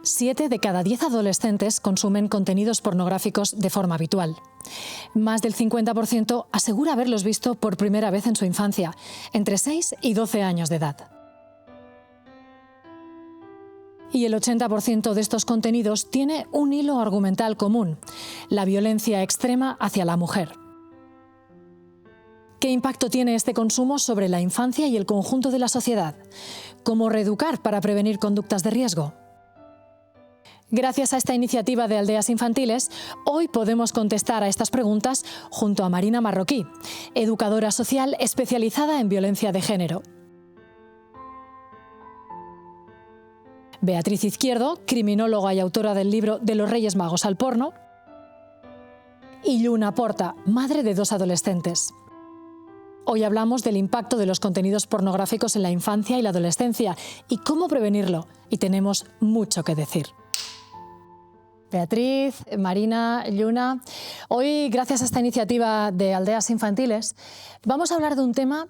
7 de cada 10 adolescentes consumen contenidos pornográficos de forma habitual. Más del 50% asegura haberlos visto por primera vez en su infancia, entre 6 y 12 años de edad. Y el 80% de estos contenidos tiene un hilo argumental común: la violencia extrema hacia la mujer. ¿Qué impacto tiene este consumo sobre la infancia y el conjunto de la sociedad? ¿Cómo reeducar para prevenir conductas de riesgo? Gracias a esta iniciativa de Aldeas Infantiles, hoy podemos contestar a estas preguntas junto a Marina Marroquí, educadora social especializada en violencia de género. Beatriz Izquierdo, criminóloga y autora del libro De los Reyes Magos al porno. Y Lluna Porta, madre de 2 adolescentes. Hoy hablamos del impacto de los contenidos pornográficos en la infancia y la adolescencia y cómo prevenirlo, y tenemos mucho que decir. Beatriz, Marina, Lluna, hoy, gracias a esta iniciativa de Aldeas Infantiles, vamos a hablar de un tema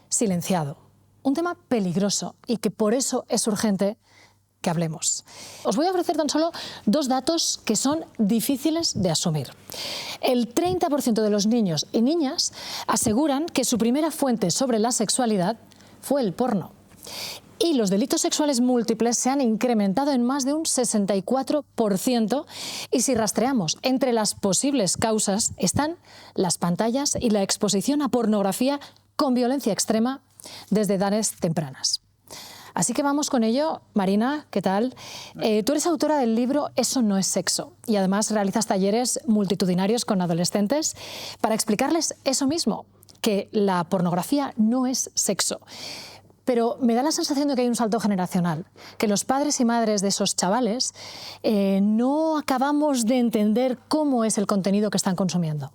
silenciado, un tema peligroso y que por eso es urgente que hablemos. Os voy a ofrecer tan solo 2 datos que son difíciles de asumir. El 30% de los niños y niñas aseguran que su primera fuente sobre la sexualidad fue el porno. Y los delitos sexuales múltiples se han incrementado en más de un 64%, y si rastreamos entre las posibles causas están las pantallas y la exposición a pornografía con violencia extrema desde edades tempranas. Así que vamos con ello. Marina, ¿qué tal? Tú eres autora del libro Eso no es sexo y además realizas talleres multitudinarios con adolescentes para explicarles eso mismo, que la pornografía no es sexo. Pero me da la sensación de que hay un salto generacional, que los padres y madres de esos chavales no acabamos de entender cómo es el contenido que están consumiendo.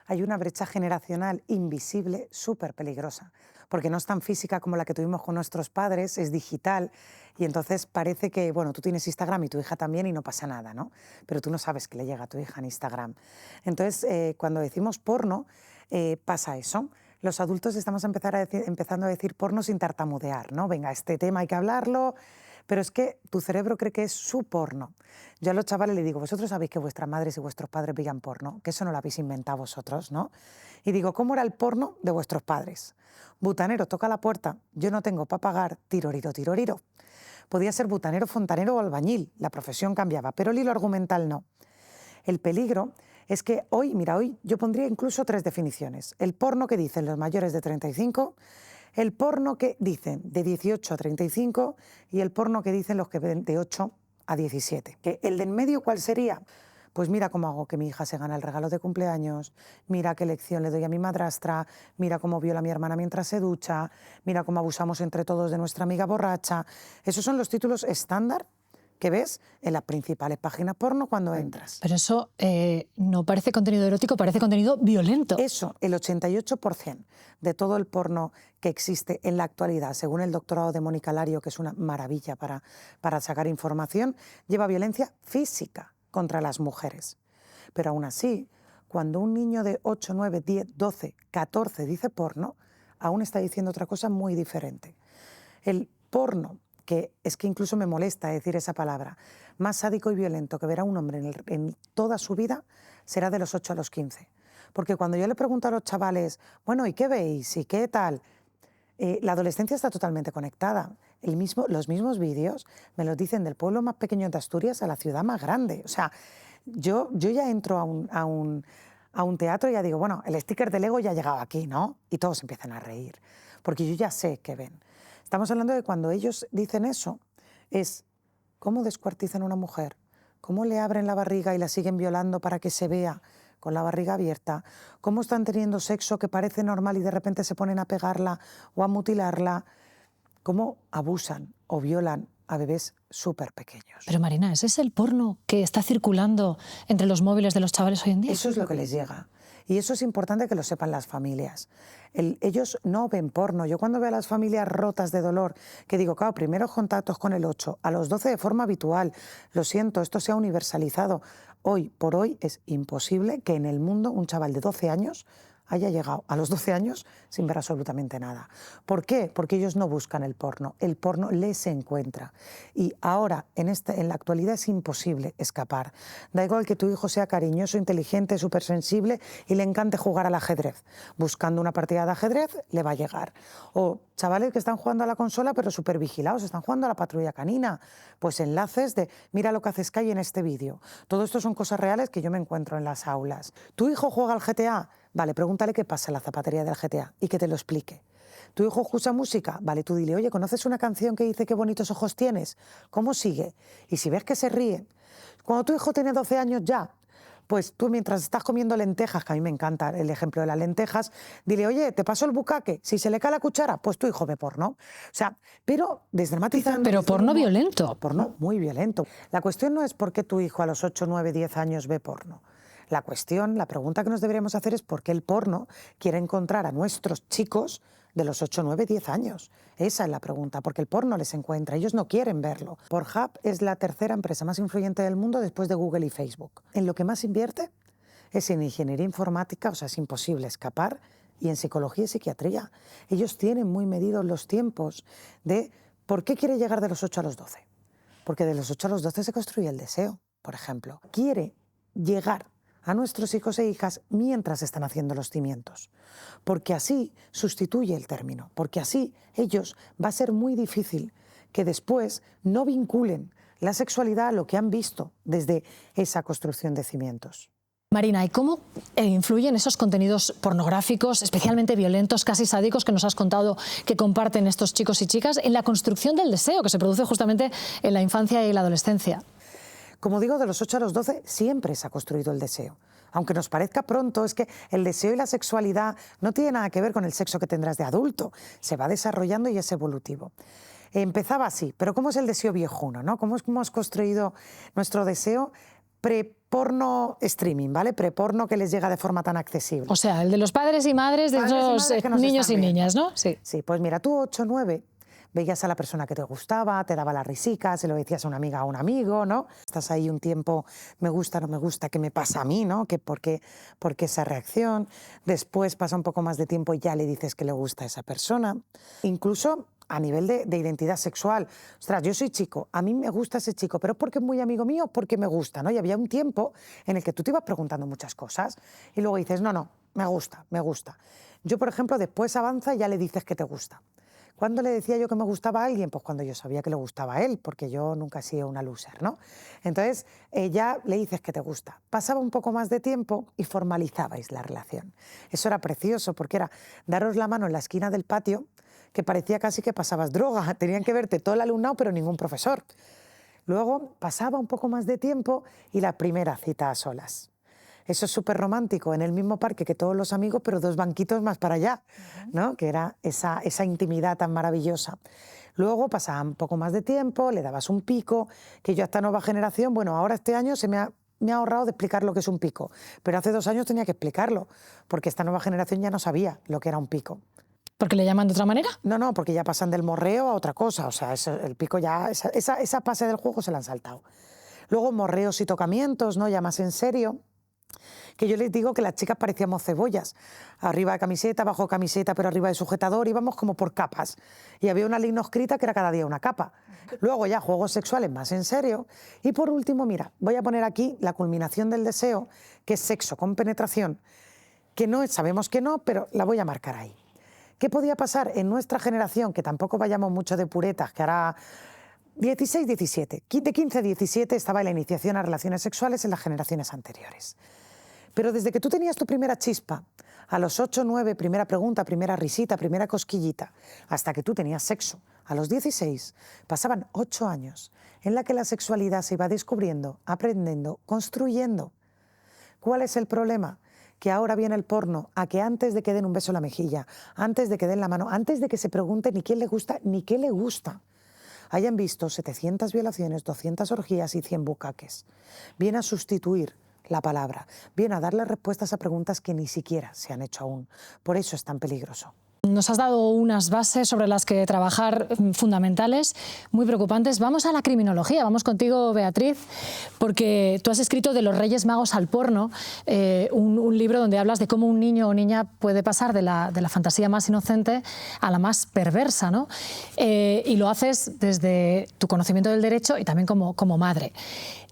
Hay una brecha generacional invisible súper peligrosa, porque no es tan física como la que tuvimos con nuestros padres, es digital, y entonces parece que, bueno, tú tienes Instagram y tu hija también y no pasa nada, ¿no? Pero tú no sabes que le llega a tu hija en Instagram. Entonces, cuando decimos porno, pasa eso. Los adultos estamos empezando a decir porno sin tartamudear, ¿no? Venga, este tema hay que hablarlo, pero es que tu cerebro cree que es su porno. Yo a los chavales les digo, vosotros sabéis que vuestras madres y vuestros padres veían porno, que eso no lo habéis inventado vosotros, ¿no? Y digo, ¿cómo era el porno de vuestros padres? Butanero toca la puerta, yo no tengo para pagar, tiroriro, tiroriro. Podía ser butanero, fontanero o albañil, la profesión cambiaba, pero el hilo argumental no. El peligro es que hoy yo pondría incluso 3 definiciones. El porno que dicen los mayores de 35, el porno que dicen de 18 a 35 y el porno que dicen los que ven de 8 a 17. ¿El de en medio cuál sería? Pues mira cómo hago que mi hija se gane el regalo de cumpleaños, mira qué lección le doy a mi madrastra, mira cómo viola a mi hermana mientras se ducha, mira cómo abusamos entre todos de nuestra amiga borracha. Esos son los títulos estándar que ves en las principales páginas porno cuando entras. Pero eso no parece contenido erótico, parece contenido violento. Eso, el 88% de todo el porno que existe en la actualidad, según el doctorado de Mónica Lario, que es una maravilla para sacar información, lleva violencia física contra las mujeres. Pero aún así, cuando un niño de 8, 9, 10, 12, 14 dice porno, aún está diciendo otra cosa muy diferente. El porno, que es que incluso me molesta decir esa palabra, más sádico y violento que verá un hombre en toda su vida, será de los 8 a los 15. Porque cuando yo le pregunto a los chavales, bueno, ¿y qué veis? ¿Y qué tal? La adolescencia está totalmente conectada. Los mismos vídeos me los dicen del pueblo más pequeño de Asturias a la ciudad más grande. O sea, yo ya entro a un teatro y ya digo, bueno, el sticker de Lego ya ha llegado aquí, ¿no? Y todos empiezan a reír, porque yo ya sé qué ven. Estamos hablando de cuando ellos dicen eso, es cómo descuartizan a una mujer, cómo le abren la barriga y la siguen violando para que se vea con la barriga abierta, cómo están teniendo sexo que parece normal y de repente se ponen a pegarla o a mutilarla, cómo abusan o violan a bebés súper pequeños. Pero Marina, ¿ese es el porno que está circulando entre los móviles de los chavales hoy en día? Eso es lo que les llega. Y eso es importante que lo sepan las familias. Ellos no ven porno. Yo cuando veo a las familias rotas de dolor, que digo, claro, primeros contactos con el 8, a los 12 de forma habitual, lo siento, esto se ha universalizado. Hoy por hoy es imposible que en el mundo un chaval de 12 años haya llegado a los 12 años sin ver absolutamente nada. ¿Por qué? Porque ellos no buscan el porno les encuentra. Y ahora, en la actualidad, es imposible escapar. Da igual que tu hijo sea cariñoso, inteligente, súper sensible y le encante jugar al ajedrez. Buscando una partida de ajedrez le va a llegar. O chavales que están jugando a la consola pero súper vigilados, están jugando a la patrulla canina. Pues enlaces de mira lo que hace Sky en este vídeo. Todo esto son cosas reales que yo me encuentro en las aulas. ¿Tu hijo juega al GTA? Vale, pregúntale qué pasa en la zapatería del GTA y que te lo explique. ¿Tu hijo escucha música? Vale, tú dile, oye, ¿conoces una canción que dice qué bonitos ojos tienes? ¿Cómo sigue? Y si ves que se ríe. Cuando tu hijo tiene 12 años ya, pues tú mientras estás comiendo lentejas, que a mí me encanta el ejemplo de las lentejas, dile, oye, ¿te paso el bucaque? Si se le cae la cuchara, pues tu hijo ve porno. O sea, pero desdramatizando... Pero porno violento. Porno muy violento. La cuestión no es por qué tu hijo a los 8, 9, 10 años ve porno. La pregunta que nos deberíamos hacer es por qué el porno quiere encontrar a nuestros chicos de los 8, 9, 10 años. Esa es la pregunta, porque el porno les encuentra, ellos no quieren verlo. Pornhub es la tercera empresa más influyente del mundo después de Google y Facebook. En lo que más invierte es en ingeniería informática, o sea, es imposible escapar, y en psicología y psiquiatría. Ellos tienen muy medidos los tiempos de por qué quiere llegar de los 8 a los 12. Porque de los 8 a los 12 se construye el deseo, por ejemplo. Quiere llegar a nuestros hijos e hijas mientras están haciendo los cimientos, porque así sustituye el término, porque así ellos va a ser muy difícil que después no vinculen la sexualidad a lo que han visto desde esa construcción de cimientos. Marina, ¿y cómo influyen esos contenidos pornográficos, especialmente violentos, casi sádicos, que nos has contado que comparten estos chicos y chicas en la construcción del deseo que se produce justamente en la infancia y la adolescencia? Como digo, de los 8 a los 12 siempre se ha construido el deseo. Aunque nos parezca pronto, es que el deseo y la sexualidad no tienen nada que ver con el sexo que tendrás de adulto. Se va desarrollando y es evolutivo. Empezaba así, pero ¿cómo es el deseo viejuno, ¿no? ¿Cómo hemos construido nuestro deseo pre-porno streaming, ¿vale? Pre-porno que les llega de forma tan accesible. O sea, el de los padres y madres de esos niños y niñas, ¿no? Sí. Sí, pues mira, tú 8 o 9... veías a la persona que te gustaba, te daba la risica, se lo decías a una amiga o a un amigo, ¿no? Estás ahí un tiempo, me gusta, no me gusta, ¿qué me pasa a mí, no? ¿Por qué esa reacción? Después pasa un poco más de tiempo y ya le dices que le gusta a esa persona. Incluso a nivel de identidad sexual. Ostras, yo soy chico, a mí me gusta ese chico, pero porque es muy amigo mío, porque me gusta, ¿no? Y había un tiempo en el que tú te ibas preguntando muchas cosas y luego dices, no, me gusta, me gusta. Yo, por ejemplo, después avanza y ya le dices que te gusta. ¿Cuándo le decía yo que me gustaba a alguien? Pues cuando yo sabía que le gustaba a él, porque yo nunca he sido una loser, ¿no? Entonces, ya le dices que te gusta. Pasaba un poco más de tiempo y formalizabais la relación. Eso era precioso, porque era daros la mano en la esquina del patio, que parecía casi que pasabas droga. Tenían que verte todo el alumnado, pero ningún profesor. Luego pasaba un poco más de tiempo y la primera cita a solas. Eso es súper romántico, en el mismo parque que todos los amigos, pero 2 banquitos más para allá, ¿no? Que era esa intimidad tan maravillosa. Luego pasaba un poco más de tiempo, le dabas un pico, que yo a esta nueva generación, bueno, ahora este año me ha ahorrado de explicar lo que es un pico, pero hace 2 años tenía que explicarlo, porque esta nueva generación ya no sabía lo que era un pico. ¿Porque le llaman de otra manera? No, porque ya pasan del morreo a otra cosa, o sea, el pico ya, esa fase del juego se la han saltado. Luego morreos y tocamientos, ¿no? Ya más en serio, que yo les digo que las chicas parecíamos cebollas, arriba de camiseta, abajo de camiseta, pero arriba de sujetador, íbamos como por capas, y había una ley no escrita que era cada día una capa. Luego ya juegos sexuales más en serio, y por último, mira, voy a poner aquí la culminación del deseo, que es sexo con penetración, que no sabemos que no, pero la voy a marcar ahí. ¿Qué podía pasar en nuestra generación, que tampoco vayamos mucho de puretas, que ahora 16, 17, de 15 a 17 estaba la iniciación a relaciones sexuales en las generaciones anteriores? Pero desde que tú tenías tu primera chispa, a los 8, 9, primera pregunta, primera risita, primera cosquillita, hasta que tú tenías sexo, a los 16, pasaban 8 años en la que la sexualidad se iba descubriendo, aprendiendo, construyendo. ¿Cuál es el problema? Que ahora viene el porno a que antes de que den un beso en la mejilla, antes de que den la mano, antes de que se pregunte ni quién le gusta ni qué le gusta, hayan visto 700 violaciones, 200 orgías y 100 bucaques. Viene a sustituir la palabra, viene a darle respuestas a preguntas que ni siquiera se han hecho aún. Por eso es tan peligroso. Nos has dado unas bases sobre las que trabajar fundamentales, muy preocupantes. Vamos a la criminología, vamos contigo, Beatriz, porque tú has escrito De los Reyes Magos al porno, un libro donde hablas de cómo un niño o niña puede pasar de la fantasía más inocente a la más perversa, ¿no? Y lo haces desde tu conocimiento del derecho y también como madre.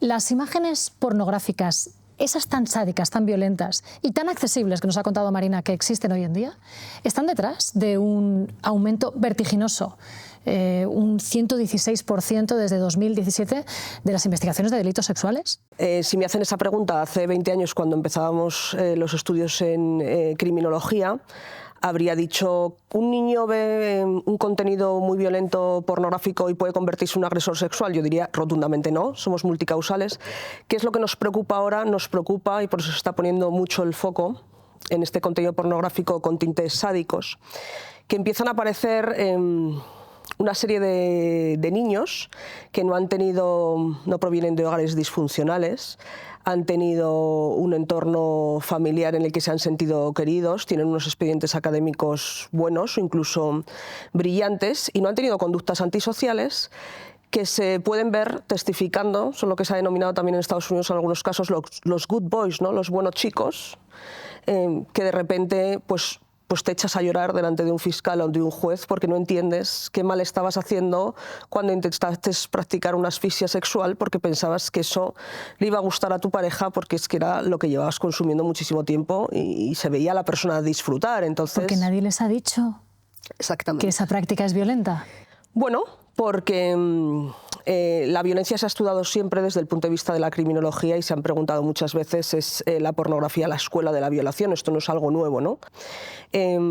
Las imágenes pornográficas, esas tan sádicas, tan violentas y tan accesibles que nos ha contado Marina que existen hoy en día, están detrás de un aumento vertiginoso, un 116% desde 2017 de las investigaciones de delitos sexuales. Si me hacen esa pregunta hace 20 años, cuando empezábamos los estudios en criminología, habría dicho, un niño ve un contenido muy violento pornográfico y puede convertirse en un agresor sexual. Yo diría rotundamente no, somos multicausales. ¿Qué es lo que nos preocupa ahora? Nos preocupa, y por eso se está poniendo mucho el foco en este contenido pornográfico con tintes sádicos, que empiezan a aparecer una serie de niños que no provienen de hogares disfuncionales, han tenido un entorno familiar en el que se han sentido queridos, tienen unos expedientes académicos buenos o incluso brillantes y no han tenido conductas antisociales que se pueden ver testificando, son lo que se ha denominado también en Estados Unidos en algunos casos los good boys, ¿no? Los buenos chicos, que de repente pues te echas a llorar delante de un fiscal o de un juez porque no entiendes qué mal estabas haciendo cuando intentaste practicar una asfixia sexual porque pensabas que eso le iba a gustar a tu pareja porque es que era lo que llevabas consumiendo muchísimo tiempo y se veía a la persona disfrutar. Entonces, porque nadie les ha dicho que esa práctica es violenta. Bueno, porque la violencia se ha estudiado siempre desde el punto de vista de la criminología y se han preguntado muchas veces, ¿es la pornografía la escuela de la violación? Esto no es algo nuevo, ¿no?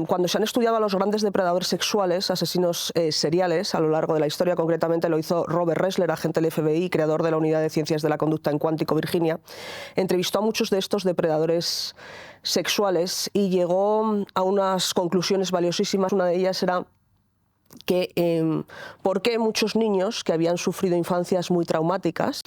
Cuando se han estudiado a los grandes depredadores sexuales, asesinos seriales, a lo largo de la historia, concretamente lo hizo Robert Ressler, agente del FBI, creador de la Unidad de Ciencias de la Conducta en Quantico, Virginia, entrevistó a muchos de estos depredadores sexuales y llegó a unas conclusiones valiosísimas. Una de ellas era que por qué muchos niños que habían sufrido infancias muy traumáticas,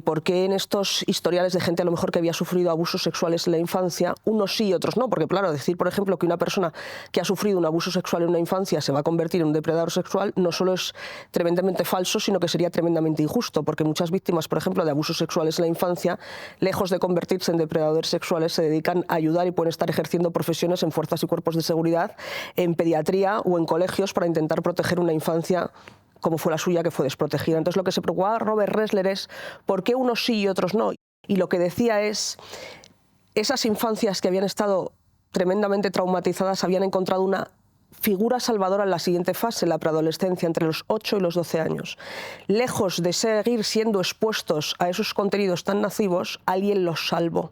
por qué en estos historiales de gente a lo mejor que había sufrido abusos sexuales en la infancia, unos sí y otros no, porque claro, decir por ejemplo que una persona que ha sufrido un abuso sexual en una infancia se va a convertir en un depredador sexual no solo es tremendamente falso, sino que sería tremendamente injusto, porque muchas víctimas, por ejemplo, de abusos sexuales en la infancia, lejos de convertirse en depredadores sexuales, se dedican a ayudar y pueden estar ejerciendo profesiones en fuerzas y cuerpos de seguridad, en pediatría o en colegios para intentar proteger una infancia como fue la suya, que fue desprotegida. Entonces lo que se preocupaba a Robert Ressler es por qué unos sí y otros no. Y lo que decía es, esas infancias que habían estado tremendamente traumatizadas habían encontrado una figura salvadora en la siguiente fase, la preadolescencia, entre los 8 y los 12 años. Lejos de seguir siendo expuestos a esos contenidos tan nocivos, alguien los salvó.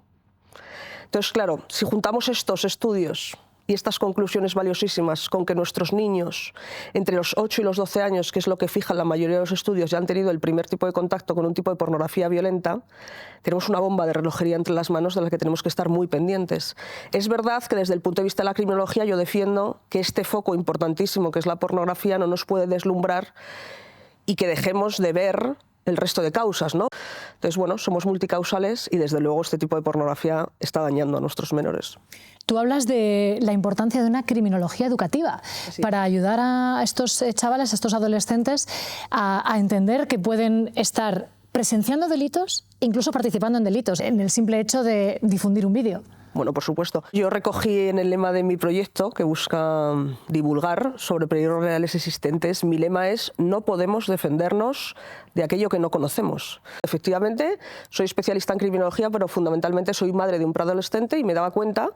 Entonces, claro, si juntamos estos estudios y estas conclusiones valiosísimas con que nuestros niños entre los 8 y los 12 años, que es lo que fijan la mayoría de los estudios, ya han tenido el primer tipo de contacto con un tipo de pornografía violenta, tenemos una bomba de relojería entre las manos de la que tenemos que estar muy pendientes. Es verdad que desde el punto de vista de la criminología yo defiendo que este foco importantísimo que es la pornografía no nos puede deslumbrar y que dejemos de ver el resto de causas, ¿no? Entonces, bueno, somos multicausales y desde luego este tipo de pornografía está dañando a nuestros menores. Tú hablas de la importancia de una criminología educativa para ayudar a estos chavales, a estos adolescentes a entender que pueden estar presenciando delitos, incluso participando en delitos, en el simple hecho de difundir un vídeo. Bueno, por supuesto. Yo recogí en el lema de mi proyecto, que busca divulgar sobre peligros reales existentes, mi lema es: no podemos defendernos de aquello que no conocemos. Efectivamente, soy especialista en criminología, pero fundamentalmente soy madre de un preadolescente y me daba cuenta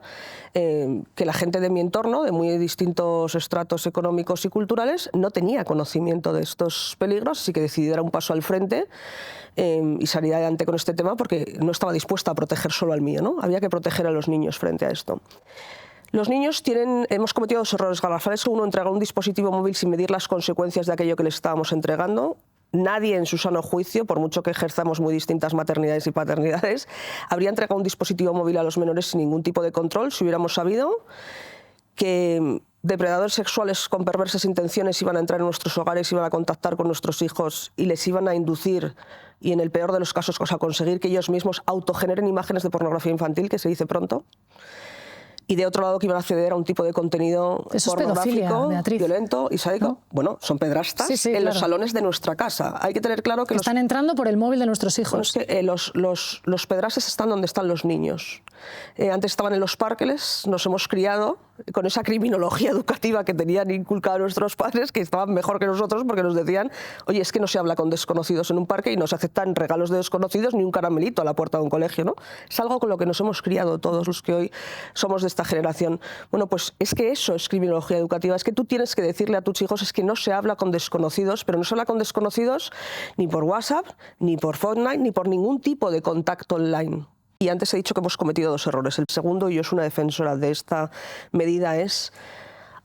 que la gente de mi entorno, de muy distintos estratos económicos y culturales, no tenía conocimiento de estos peligros, así que decidí dar un paso al frente y salir adelante con este tema porque no estaba dispuesta a proteger solo al mío, ¿no? Había que proteger a los niños frente a esto. Los niños hemos cometido dos errores garrafales. Uno, entregar un dispositivo móvil sin medir las consecuencias de aquello que les estábamos entregando. Nadie en su sano juicio, por mucho que ejerzamos muy distintas maternidades y paternidades, habría entregado un dispositivo móvil a los menores sin ningún tipo de control si hubiéramos sabido que depredadores sexuales con perversas intenciones iban a entrar en nuestros hogares, iban a contactar con nuestros hijos y les iban a inducir, y en el peor de los casos, a conseguir que ellos mismos autogeneren imágenes de pornografía infantil, que se dice pronto. y de otro lado que iban a acceder a un tipo de contenido eso pornográfico, es pedofilia, violento y sádico. ¿No? Bueno, son pedrastas en los salones de nuestra casa. Hay que tener claro que están entrando por el móvil de nuestros hijos. Bueno, es que, los pedrastas están donde están los niños. Antes estaban en los parques, nos hemos criado con esa criminología educativa que tenían inculcada nuestros padres, que estaban mejor que nosotros porque nos decían, oye, es que no se habla con desconocidos en un parque y no se aceptan regalos de desconocidos ni un caramelito a la puerta de un colegio, ¿no? Es algo con lo que nos hemos criado todos los que hoy somos de esta generación. Bueno, pues es que eso es criminología educativa, es que tú tienes que decirle a tus hijos es que no se habla con desconocidos, pero no se habla con desconocidos ni por WhatsApp, ni por Fortnite, ni por ningún tipo de contacto online. Y antes he dicho que hemos cometido 2 errores. El segundo, y yo soy una defensora de esta medida, es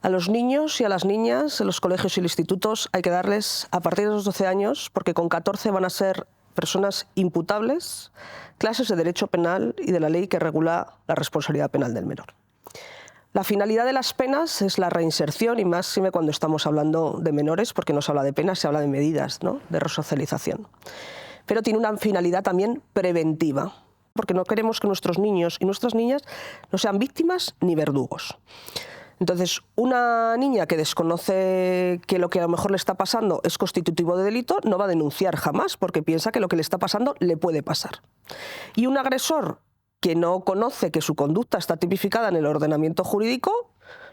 a los niños y a las niñas en los colegios y los institutos hay que darles, a partir de los 12 años, porque con 14 van a ser personas imputables, clases de derecho penal y de la ley que regula la responsabilidad penal del menor. La finalidad de las penas es la reinserción, y más cuando estamos hablando de menores, porque no se habla de penas, se habla de medidas, ¿no?, de resocialización. Pero tiene una finalidad también preventiva, porque no queremos que nuestros niños y nuestras niñas no sean víctimas ni verdugos. Entonces, una niña que desconoce que lo que a lo mejor le está pasando es constitutivo de delito no va a denunciar jamás porque piensa que lo que le está pasando le puede pasar. Y un agresor que no conoce que su conducta está tipificada en el ordenamiento jurídico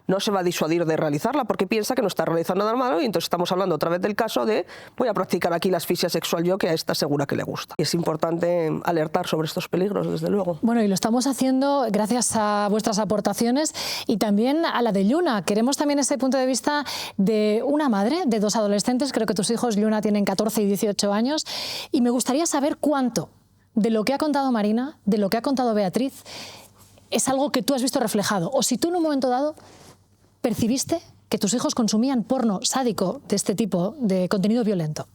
no se va a disuadir de realizarla porque piensa que no está realizando nada malo, y entonces estamos hablando otra vez del caso de voy a practicar aquí la asfixia sexual yo, que a esta segura que le gusta. Y es importante alertar sobre estos peligros, desde luego. Bueno, y lo estamos haciendo gracias a vuestras aportaciones y también a la de Lluna. Queremos también ese punto de vista de una madre de 2 adolescentes. Creo que tus hijos, Lluna, tienen 14 y 18 años. Y me gustaría saber cuánto de lo que ha contado Marina, de lo que ha contado Beatriz, es algo que tú has visto reflejado. O si tú en un momento dado percibiste que tus hijos consumían porno sádico de este tipo, de contenido violento.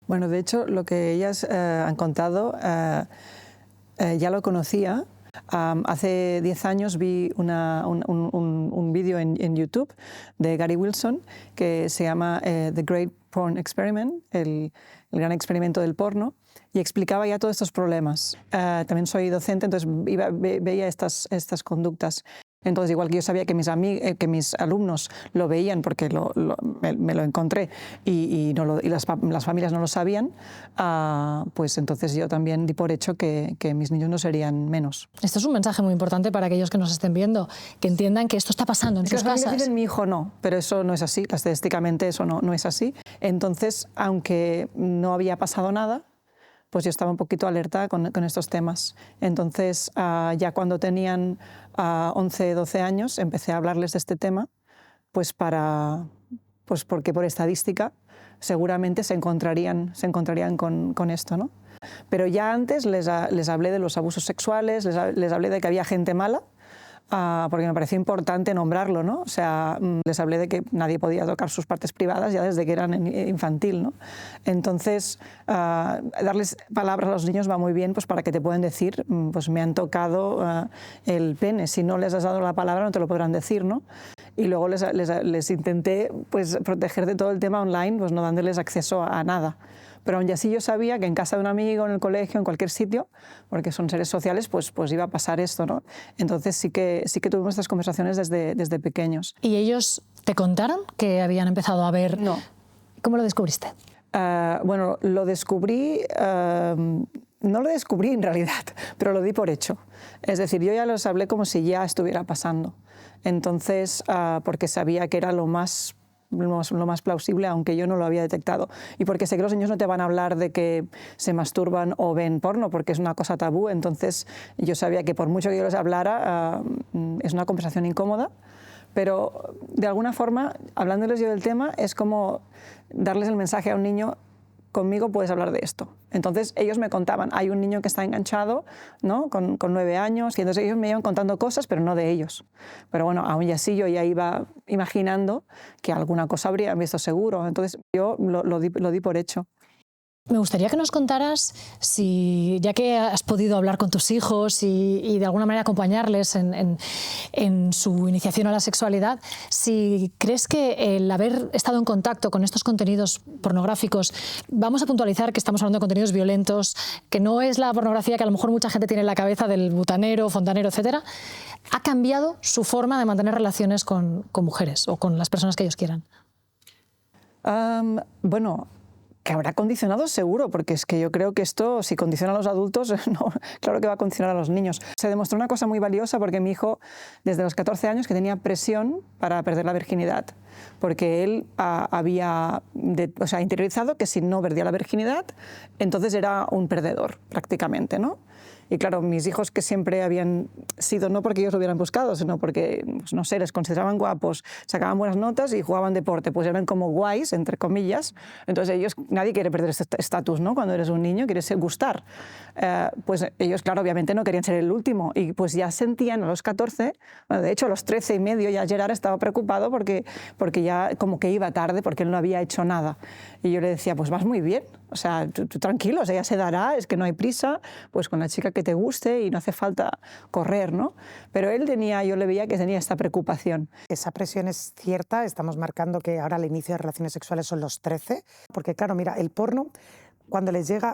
Bueno, de hecho, lo que ellas han contado ya lo conocía. Hace 10 años vi un vídeo en YouTube de Gary Wilson que se llama The Great Porn Experiment, el gran experimento del porno, y explicaba ya todos estos problemas. También soy docente, entonces veía estas conductas. Entonces, igual que yo sabía que mis alumnos lo veían porque me lo encontré y las familias no lo sabían, pues entonces yo también di por hecho que mis niños no serían menos. Esto es un mensaje muy importante para aquellos que nos estén viendo, que entiendan que esto está pasando en sus casas. Dicen, mi hijo no, pero eso no es así, estadísticamente eso no es así. Entonces, aunque no había pasado nada, pues yo estaba un poquito alerta con estos temas. Entonces, ya cuando tenían 11, 12 años, empecé a hablarles de este tema, pues porque por estadística seguramente se encontrarían con esto, ¿no? Pero ya antes les hablé de los abusos sexuales, les hablé de que había gente mala, porque me pareció importante nombrarlo, ¿no? O sea, les hablé de que nadie podía tocar sus partes privadas ya desde que eran infantil, ¿no? Entonces, darles palabras a los niños va muy bien, pues para que te puedan decir, pues me han tocado el pene. Si no les has dado la palabra no te lo podrán decir, ¿no? Y luego les intenté, pues, proteger de todo el tema online, pues no dándoles acceso a nada. Pero aún así yo sabía que en casa de un amigo, en el colegio, en cualquier sitio, porque son seres sociales, pues iba a pasar esto, ¿no? Entonces sí que tuvimos estas conversaciones desde pequeños. ¿Y ellos te contaron que habían empezado a ver? No. ¿Cómo lo descubriste? Bueno, lo descubrí, no lo descubrí en realidad, pero lo di por hecho. Es decir, yo ya los hablé como si ya estuviera pasando. Entonces, porque sabía que era lo más plausible, aunque yo no lo había detectado. Y porque sé que los niños no te van a hablar de que se masturban o ven porno, porque es una cosa tabú. Entonces yo sabía que por mucho que yo les hablara, es una conversación incómoda, pero de alguna forma, hablándoles yo del tema, es como darles el mensaje a un niño: conmigo puedes hablar de esto. Entonces ellos me contaban, hay un niño que está enganchado, ¿no?, con 9 años, y entonces ellos me iban contando cosas, pero no de ellos. Pero bueno, aún así yo ya iba imaginando que alguna cosa habrían visto seguro. Entonces yo lo di por hecho. Me gustaría que nos contaras si, ya que has podido hablar con tus hijos y de alguna manera acompañarles en su iniciación a la sexualidad, si crees que el haber estado en contacto con estos contenidos pornográficos, vamos a puntualizar que estamos hablando de contenidos violentos, que no es la pornografía que a lo mejor mucha gente tiene en la cabeza del butanero, fontanero, etcétera, ha cambiado su forma de mantener relaciones con mujeres o con las personas que ellos quieran. Bueno, que habrá condicionado seguro, porque es que yo creo que esto, si condiciona a los adultos, no, claro que va a condicionar a los niños. Se demostró una cosa muy valiosa porque mi hijo, desde los 14 años, que tenía presión para perder la virginidad, porque él había interiorizado que si no perdía la virginidad, entonces era un perdedor, prácticamente, ¿no? Y claro, mis hijos, que siempre habían sido, no porque ellos lo hubieran buscado, sino porque, pues, no sé, les consideraban guapos, sacaban buenas notas y jugaban deporte, pues eran como guays, entre comillas. Entonces ellos, nadie quiere perder este estatus, ¿no? Cuando eres un niño quieres gustar. Pues ellos, claro, obviamente no querían ser el último y pues ya sentían a los 14, bueno, de hecho a los 13 y medio ya Gerard estaba preocupado porque ya como que iba tarde porque él no había hecho nada. Y yo le decía, pues vas muy bien, o sea, tú tranquilo, o sea, ya se dará, es que no hay prisa, pues con la chica que te guste y no hace falta correr, ¿no? Pero él yo le veía que tenía esta preocupación. Esa presión es cierta, estamos marcando que ahora el inicio de relaciones sexuales son los 13, porque claro, mira, el porno, cuando les llega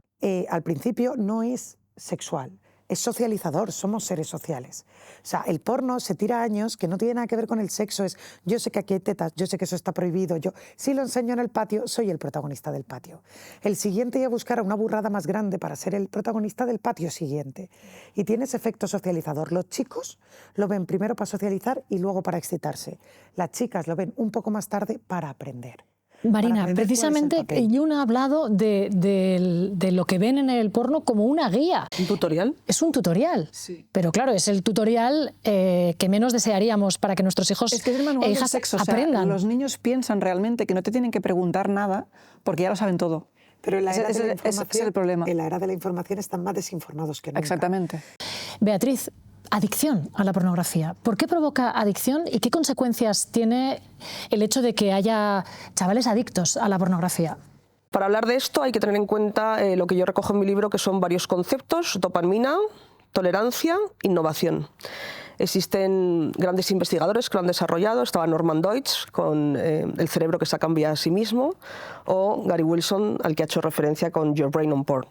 al principio no es sexual, es socializador, somos seres sociales. O sea, el porno se tira años que no tiene nada que ver con el sexo, es yo sé que aquí hay tetas, yo sé que eso está prohibido, yo si lo enseño en el patio, soy el protagonista del patio. El siguiente ya buscará una burrada más grande para ser el protagonista del patio siguiente. Y tiene ese efecto socializador. Los chicos lo ven primero para socializar y luego para excitarse. Las chicas lo ven un poco más tarde para aprender. Marina, precisamente Yuna ha hablado de lo que ven en el porno como una guía. ¿Un tutorial? Es un tutorial, sí. Pero claro, es el tutorial que menos desearíamos para que nuestros hijos es que es el manual e hijas del sexo, aprendan. O sea, los niños piensan realmente que no te tienen que preguntar nada porque ya lo saben todo. Pero en la era de la ese es el problema. En la era de la información están más desinformados que nunca. Exactamente. Beatriz, adicción a la pornografía. ¿Por qué provoca adicción y qué consecuencias tiene el hecho de que haya chavales adictos a la pornografía? Para hablar de esto hay que tener en cuenta lo que yo recojo en mi libro, que son varios conceptos: dopamina, tolerancia, innovación. Existen grandes investigadores que lo han desarrollado. Estaba Norman Deutsch con el cerebro que se cambia a sí mismo, o Gary Wilson, al que ha hecho referencia con Your Brain on Porn.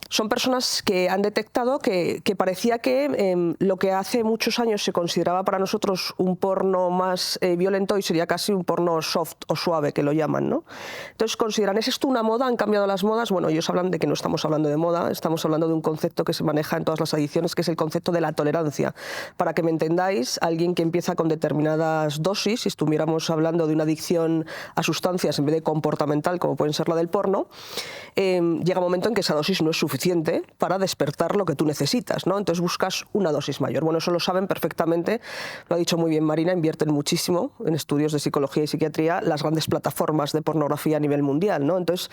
Son personas que han detectado que parecía que lo que hace muchos años se consideraba para nosotros un porno más violento, y sería casi un porno soft o suave, que lo llaman, ¿no? Entonces consideran, ¿es esto una moda? ¿Han cambiado las modas? Bueno, ellos hablan de que no estamos hablando de moda, estamos hablando de un concepto que se maneja en todas las adicciones, que es el concepto de la tolerancia. Para que me entendáis, alguien que empieza con determinadas dosis, si estuviéramos hablando de una adicción a sustancias en vez de comportamental, como pueden ser la del porno, llega un momento en que esa dosis no es suficiente para despertar lo que tú necesitas, ¿no? Entonces buscas una dosis mayor. Bueno, eso lo saben perfectamente, lo ha dicho muy bien Marina, invierten muchísimo en estudios de psicología y psiquiatría las grandes plataformas de pornografía a nivel mundial, ¿no? Entonces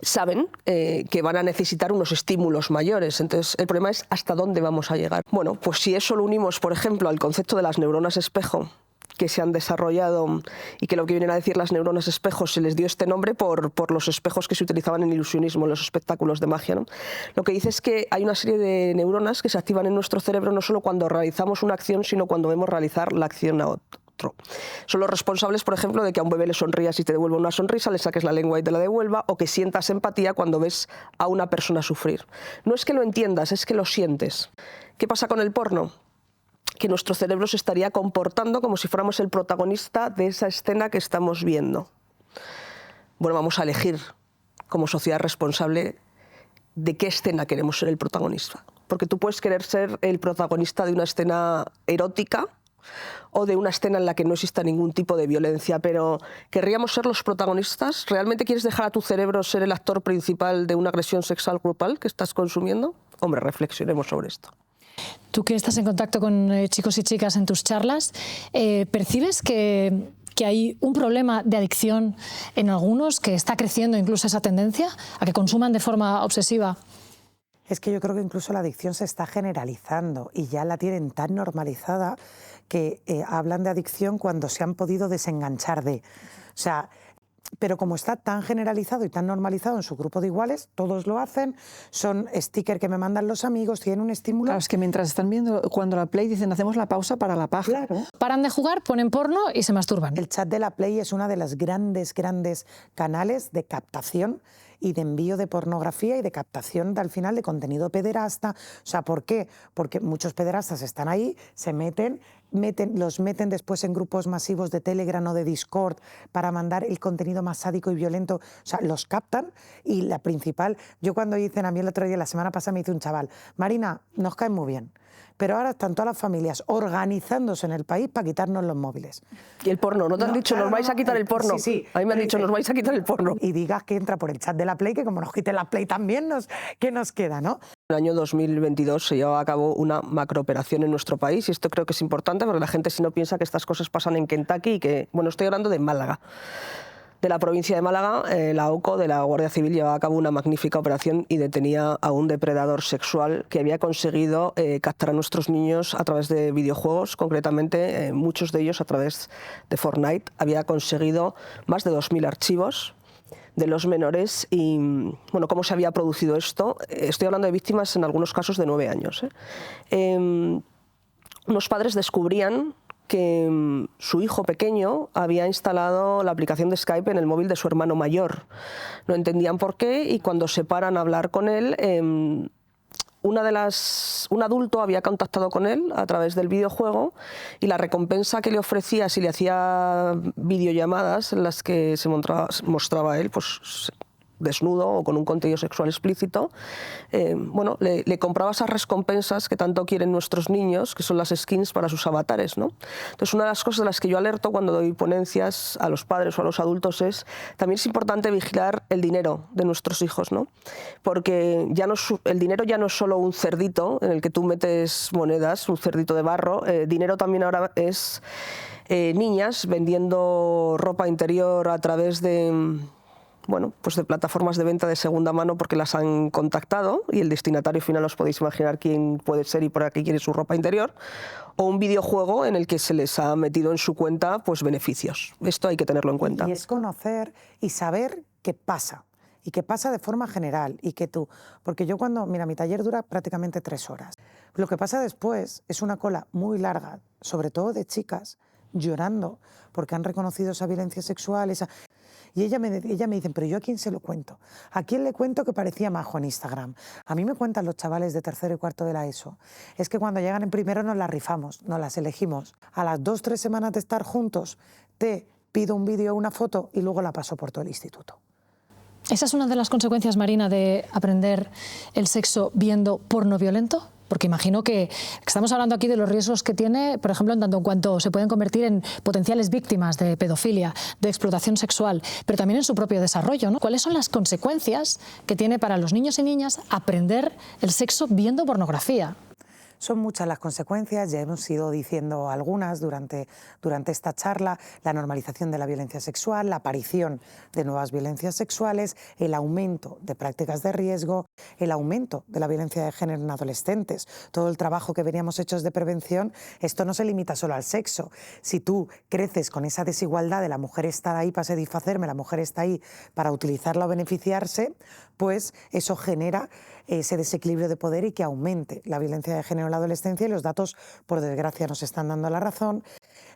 saben que van a necesitar unos estímulos mayores. Entonces el problema es hasta dónde vamos a llegar. Bueno, pues si eso lo unimos, por ejemplo, al concepto de las neuronas espejo, que se han desarrollado, y que lo que vienen a decir las neuronas espejos, se les dio este nombre por los espejos que se utilizaban en ilusionismo, en los espectáculos de magia, ¿no? Lo que dice es que hay una serie de neuronas que se activan en nuestro cerebro no solo cuando realizamos una acción, sino cuando vemos realizar la acción a otro. Son los responsables, por ejemplo, de que a un bebé le sonrías y te devuelva una sonrisa, le saques la lengua y te la devuelva, o que sientas empatía cuando ves a una persona sufrir. No es que lo entiendas, es que lo sientes. ¿Qué pasa con el porno? Que nuestro cerebro se estaría comportando como si fuéramos el protagonista de esa escena que estamos viendo. Bueno, vamos a elegir como sociedad responsable de qué escena queremos ser el protagonista. Porque tú puedes querer ser el protagonista de una escena erótica o de una escena en la que no exista ningún tipo de violencia, pero ¿querríamos ser los protagonistas? ¿Realmente quieres dejar a tu cerebro ser el actor principal de una agresión sexual grupal que estás consumiendo? Hombre, reflexionemos sobre esto. Tú que estás en contacto con chicos y chicas en tus charlas, ¿percibes que hay un problema de adicción en algunos, que está creciendo incluso esa tendencia a que consuman de forma obsesiva? Es que yo creo que incluso la adicción se está generalizando y ya la tienen tan normalizada que hablan de adicción cuando se han podido desenganchar de. O sea, pero como está tan generalizado y tan normalizado en su grupo de iguales, todos lo hacen, son stickers que me mandan los amigos, tienen un estímulo. Claro, es que mientras están viendo, cuando la Play dicen hacemos la pausa para la paja. Claro. Paran de jugar, ponen porno y se masturban. El chat de la Play es una de las grandes canales de captación y de envío de pornografía y de captación al final de contenido pederasta. O sea, ¿por qué? Porque muchos pederastas están ahí, se los meten después en grupos masivos de Telegram o de Discord para mandar el contenido más sádico y violento. O sea, los captan y la principal... Yo cuando dicen a mí el otro día, la semana pasada me dice un chaval, Marina, nos cae muy bien, pero ahora están todas las familias organizándose en el país para quitarnos los móviles. Y el porno, ¿no te han dicho, claro, nos vais a quitar el porno? Sí, sí. A mí me han dicho, nos vais a quitar el porno. Y digas que entra por el chat de la Play, que como nos quiten la Play también, ¿qué nos queda, no? En el año 2022 se llevaba a cabo una macrooperación en nuestro país y esto creo que es importante porque la gente si no piensa que estas cosas pasan en Kentucky y que, bueno, estoy hablando de Málaga. De la provincia de Málaga, la OCO de la Guardia Civil llevaba a cabo una magnífica operación y detenía a un depredador sexual que había conseguido captar a nuestros niños a través de videojuegos, concretamente muchos de ellos a través de Fortnite. Había conseguido más de 2.000 archivos de los menores y, bueno, cómo se había producido esto. Estoy hablando de víctimas en algunos casos de 9 años. Unos padres descubrían que su hijo pequeño había instalado la aplicación de Skype en el móvil de su hermano mayor. No entendían por qué y cuando se paran a hablar con él, un adulto había contactado con él a través del videojuego y la recompensa que le ofrecía si le hacía videollamadas en las que se mostraba él pues, desnudo o con un contenido sexual explícito, bueno, le compraba esas recompensas que tanto quieren nuestros niños, que son las skins para sus avatares, ¿no? Entonces, una de las cosas de las que yo alerto cuando doy ponencias a los padres o a los adultos es, también es importante vigilar el dinero de nuestros hijos, ¿no? Porque el dinero ya no es solo un cerdito en el que tú metes monedas, un cerdito de barro, dinero también ahora es niñas vendiendo ropa interior a través de... bueno, pues de plataformas de venta de segunda mano porque las han contactado y el destinatario final os podéis imaginar quién puede ser y por qué quiere su ropa interior, o un videojuego en el que se les ha metido en su cuenta pues beneficios. Esto hay que tenerlo en cuenta. Y es conocer y saber qué pasa. Y que pasa de forma general y que tú... Porque yo mira, mi taller dura prácticamente 3 horas. Lo que pasa después es una cola muy larga, sobre todo de chicas, llorando porque han reconocido esa violencia sexual, Y ella me dice, pero ¿yo a quién se lo cuento? ¿A quién le cuento que parecía majo en Instagram? A mí me cuentan los chavales de tercero y cuarto de la ESO. Es que cuando llegan en primero nos las rifamos, nos las elegimos. A las 2 o 3 semanas de estar juntos, te pido un vídeo o una foto y luego la paso por todo el instituto. ¿Esa es una de las consecuencias, Marina, de aprender el sexo viendo porno violento? Porque imagino que estamos hablando aquí de los riesgos que tiene, por ejemplo, en tanto en cuanto se pueden convertir en potenciales víctimas de pedofilia, de explotación sexual, pero también en su propio desarrollo, ¿no? ¿Cuáles son las consecuencias que tiene para los niños y niñas aprender el sexo viendo pornografía? Son muchas las consecuencias, ya hemos ido diciendo algunas durante esta charla: la normalización de la violencia sexual, la aparición de nuevas violencias sexuales, el aumento de prácticas de riesgo, el aumento de la violencia de género en adolescentes. Todo el trabajo que veníamos hechos de prevención, esto no se limita solo al sexo. Si tú creces con esa desigualdad de la mujer está ahí para satisfacerme, la mujer está ahí para utilizarla o beneficiarse, pues eso genera ese desequilibrio de poder y que aumente la violencia de género en la adolescencia, y los datos, por desgracia, nos están dando la razón,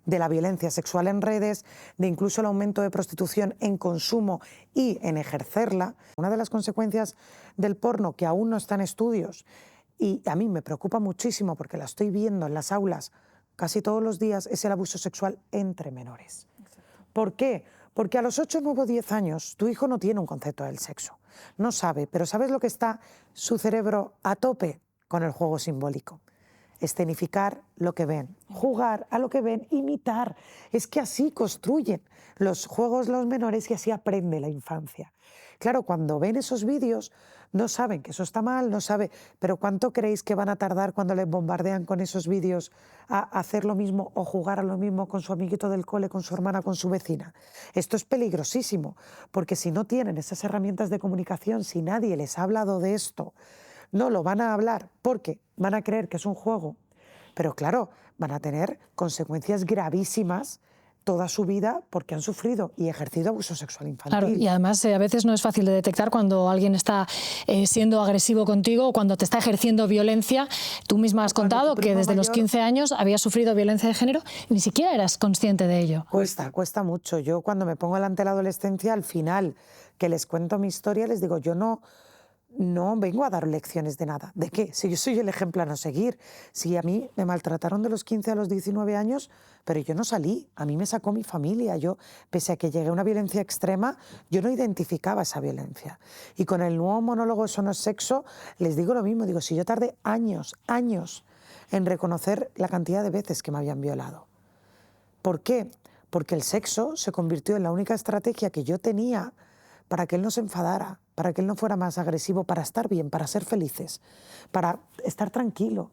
de la violencia sexual en redes, de incluso el aumento de prostitución en consumo y en ejercerla. Una de las consecuencias del porno, que aún no está en estudios, y a mí me preocupa muchísimo porque la estoy viendo en las aulas casi todos los días, es el abuso sexual entre menores. ¿Por qué? Porque a los 8, 9 o 10 años tu hijo no tiene un concepto del sexo. No sabe, pero ¿sabes lo que está su cerebro a tope? Con el juego simbólico. Escenificar lo que ven, jugar a lo que ven, imitar. Es que así construyen los juegos los menores y así aprende la infancia. Claro, cuando ven esos vídeos no saben que eso está mal, no saben, pero ¿cuánto creéis que van a tardar cuando les bombardean con esos vídeos a hacer lo mismo o jugar a lo mismo con su amiguito del cole, con su hermana, con su vecina? Esto es peligrosísimo, porque si no tienen esas herramientas de comunicación, si nadie les ha hablado de esto, no lo van a hablar porque van a creer que es un juego, pero claro, van a tener consecuencias gravísimas toda su vida porque han sufrido y ejercido abuso sexual infantil. Claro, y además a veces no es fácil de detectar cuando alguien está siendo agresivo contigo o cuando te está ejerciendo violencia. Tú misma has contado que desde los 15 años habías sufrido violencia de género y ni siquiera eras consciente de ello. Cuesta mucho. Yo cuando me pongo delante de la adolescencia, al final que les cuento mi historia, les digo, yo no vengo a dar lecciones de nada. ¿De qué? Si yo soy el ejemplo a no seguir. Si a mí me maltrataron de los 15 a los 19 años, pero yo no salí. A mí me sacó mi familia. Yo, pese a que llegué a una violencia extrema, yo no identificaba esa violencia. Y con el nuevo monólogo Eso no es sexo, les digo lo mismo. Digo, si yo tardé años en reconocer la cantidad de veces que me habían violado. ¿Por qué? Porque el sexo se convirtió en la única estrategia que yo tenía para que él no se enfadara, para que él no fuera más agresivo, para estar bien, para ser felices, para estar tranquilo.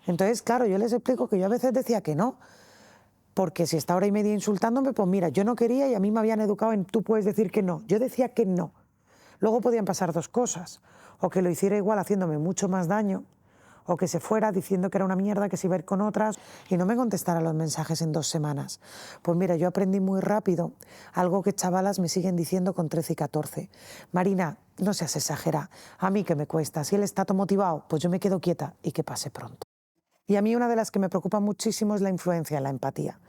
Entonces, claro, yo les explico que yo a veces decía que no, porque si está hora y media insultándome, pues mira, yo no quería y a mí me habían educado en tú puedes decir que no. Yo decía que no. Luego podían pasar dos cosas, o que lo hiciera igual haciéndome mucho más daño, o que se fuera diciendo que era una mierda, que se iba a ir con otras y no me contestara los mensajes en 2 semanas. Pues mira, yo aprendí muy rápido algo que chavalas me siguen diciendo con 13 y 14. Marina, no seas exagerada, a mí que me cuesta, si él está todo motivado, pues yo me quedo quieta y que pase pronto. Y a mí una de las que me preocupa muchísimo es la influencia en la empatía.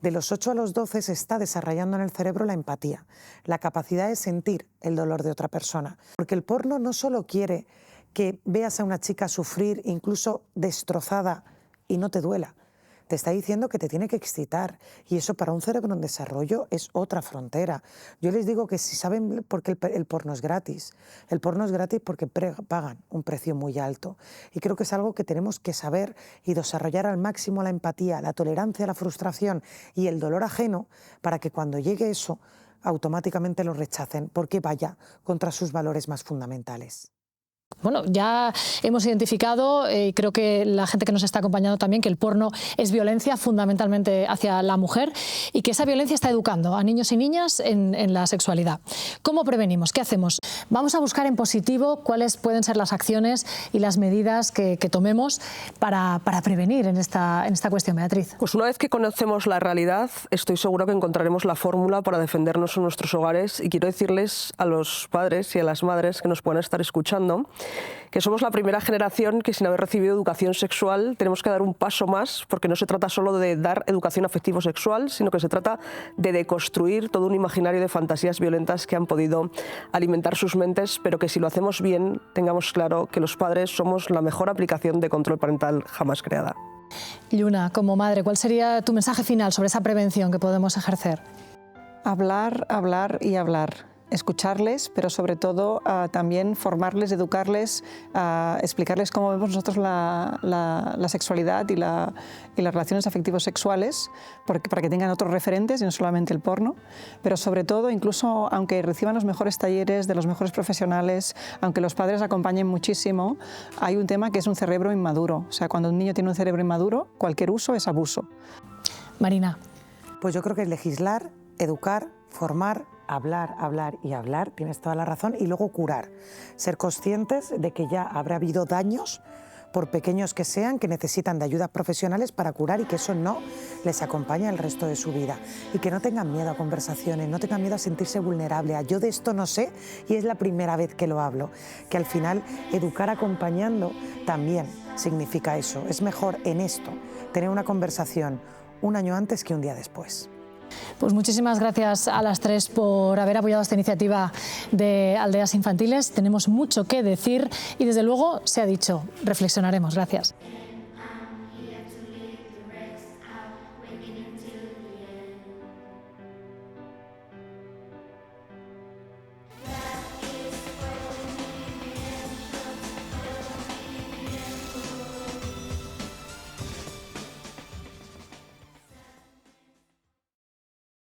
De los 8 a los 12 se está desarrollando en el cerebro la empatía, la capacidad de sentir el dolor de otra persona. Porque el porno no solo quiere que veas a una chica sufrir, incluso destrozada, y no te duela. Te está diciendo que te tiene que excitar, y eso para un cerebro en desarrollo es otra frontera. Yo les digo que si saben por qué el porno es gratis. El porno es gratis porque pagan un precio muy alto. Y creo que es algo que tenemos que saber y desarrollar al máximo la empatía, la tolerancia a la frustración y el dolor ajeno para que cuando llegue eso automáticamente lo rechacen porque vaya contra sus valores más fundamentales. Bueno, ya hemos identificado, y creo que la gente que nos está acompañando también, que el porno es violencia fundamentalmente hacia la mujer y que esa violencia está educando a niños y niñas en la sexualidad. ¿Cómo prevenimos? ¿Qué hacemos? Vamos a buscar en positivo cuáles pueden ser las acciones y las medidas que tomemos para prevenir en esta cuestión, Beatriz. Pues una vez que conocemos la realidad, estoy segura que encontraremos la fórmula para defendernos en nuestros hogares, y quiero decirles a los padres y a las madres que nos puedan estar escuchando que somos la primera generación que, sin haber recibido educación sexual, tenemos que dar un paso más, porque no se trata solo de dar educación afectivo-sexual, sino que se trata de deconstruir todo un imaginario de fantasías violentas que han podido alimentar sus mentes, pero que si lo hacemos bien, tengamos claro que los padres somos la mejor aplicación de control parental jamás creada. Lluna, como madre, ¿cuál sería tu mensaje final sobre esa prevención que podemos ejercer? Hablar, hablar y hablar. Escucharles, pero sobre todo también formarles, educarles, explicarles cómo vemos nosotros la sexualidad y las relaciones afectivos sexuales, para que tengan otros referentes y no solamente el porno, pero sobre todo, incluso aunque reciban los mejores talleres de los mejores profesionales, aunque los padres acompañen muchísimo, hay un tema que es un cerebro inmaduro. O sea, cuando un niño tiene un cerebro inmaduro, cualquier uso es abuso. Marina. Pues yo creo que es legislar, educar, formar, hablar, hablar y hablar, tienes toda la razón, y luego curar. Ser conscientes de que ya habrá habido daños, por pequeños que sean, que necesitan de ayudas profesionales para curar y que eso no les acompaña el resto de su vida. Y que no tengan miedo a conversaciones, no tengan miedo a sentirse vulnerable, a yo de esto no sé y es la primera vez que lo hablo. Que al final educar acompañando también significa eso. Es mejor en esto tener una conversación un año antes que un día después. Pues muchísimas gracias a las tres por haber apoyado esta iniciativa de Aldeas Infantiles. Tenemos mucho que decir y desde luego se ha dicho, reflexionaremos. Gracias.